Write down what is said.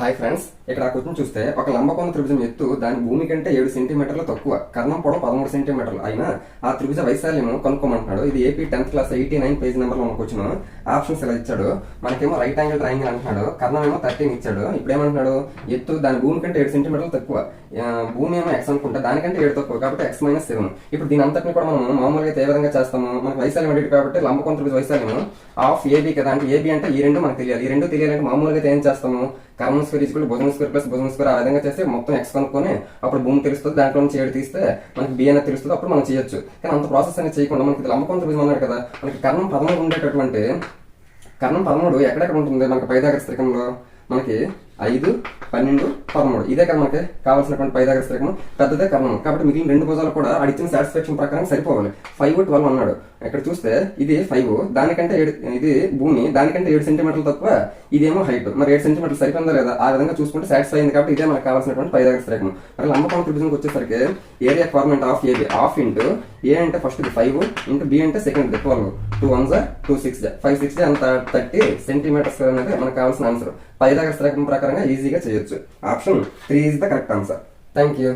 Hi friends, ఇక్కడ question చూస్తే ఒక లంబకోణ త్రిభుజం ఎత్తు దాని భూమి కంటే 7 సెంటీమీటర్లు తక్కువ, కర్ణం పొడవు 13 సెంటీమీటర్లు అయినా ఆ త్రిభుజ వైశాల్యము కనుక్కోమంటున్నాడు. ఇది AP 10th class 89 page number లో క్వశ్చన్. ఆప్షన్స్ ఇలా ఇచ్చాడు. మనకేమో రైట్ యాంగిల్ ట్రయాంగిల్ అంటున్నాడు, కర్ణం ఏమో 13 ఇచ్చాడు. ఇప్పుడు ఏమంటున్నాడు, ఎత్తు దాని భూమి కంటే 7 సెంటీమీటర్లు తక్కువ, భూమి ఏమో ఎక్స్ అనుకుంటే దానికంటే 7 తక్కువ, కాబట్టి ఎక్స్ మైనస్ 7. ఇప్పుడు దీని అంతటిని కూడా మనం మామూలుగా అయితే ఏ విధంగా చేస్తాము, మనకు వైశాల్యం అడిగి కాబట్టి లంబకోణ త్రిభుజ వైశాల్యం ఆఫ్ ఏబీ కదా, అంటే ఏబీ అంటే ఈ రెండు మనకు తెలియాలి. ఈ రెండు తెలియాలంటే మామూలుగా అయితే ఏం చేస్తాము, కర్ణం స్క్వేర్ ఈక్వల్ భుజం స్క్వేర్ ప్లస్ భుజం స్క్వేర్ ఆ విధంగా చేస్తే మొత్తం ఎక్స్ కనుక్కొని అప్పుడు భూమి తెలుస్తుంది, దాంట్లో నుంచి 7 తీస్తే మనకి బి అనేది తెలుస్తుంది, అప్పుడు మనం చేయొచ్చు. కానీ అంత ప్రాసెస్ అనేది చేయకుండా మనకి లంబకోణ త్రిభుజం అన్నాడు కదా, మనకి కర్ణం 13 ఉండేటటువంటి కర్ణం 13 ఎక్కడెక్కడ ఉంటుంది, మనకి పైదాగర త్రికంలో మనకి 5, 12, 13 ఇదే కదా మనకి కావాల్సినటువంటి పైదాగర త్రికం, పెద్దదే కర్ణం. కాబట్టి మిగిలిన రెండు భుజాలు కూడా అడిచిన సాటిస్ఫాక్షన్ ప్రకారం సరిపోవాలి. 5, 12 అన్నాడు. ఇక్కడ చూస్తే ఇది 5, దానికంటే 7, ఇది భూమి దానికంటే 7 సెంటీమీటర్లు తక్కువ, ఇదేమో హైట్. మరి 7 సెంటీమీటర్లు సరిపోయిందా లేదా, ఆ విధంగా చూసుకుంటే సాటిస్ఫై అయింది. కాబట్టి ఇదే మనకు కావాల్సినటువంటి పైదాగర త్రికం. మరి లంబకోణ త్రిభుజంకి వచ్చేసరికి area requirement of AB of into a అంటే ఫస్ట్ 5 ఇంటూ బి అంటే సెకండ్ 12, 2 1 2 6 5 6 అంత 30 సెంటీమీటర్స్ అనేది మనకు కావాల్సిన ఆన్సర్. పైదాగర త్రికం ప్రకారంగా ఈజీగా చేయొచ్చు. Option 3 is the correct answer. Thank you.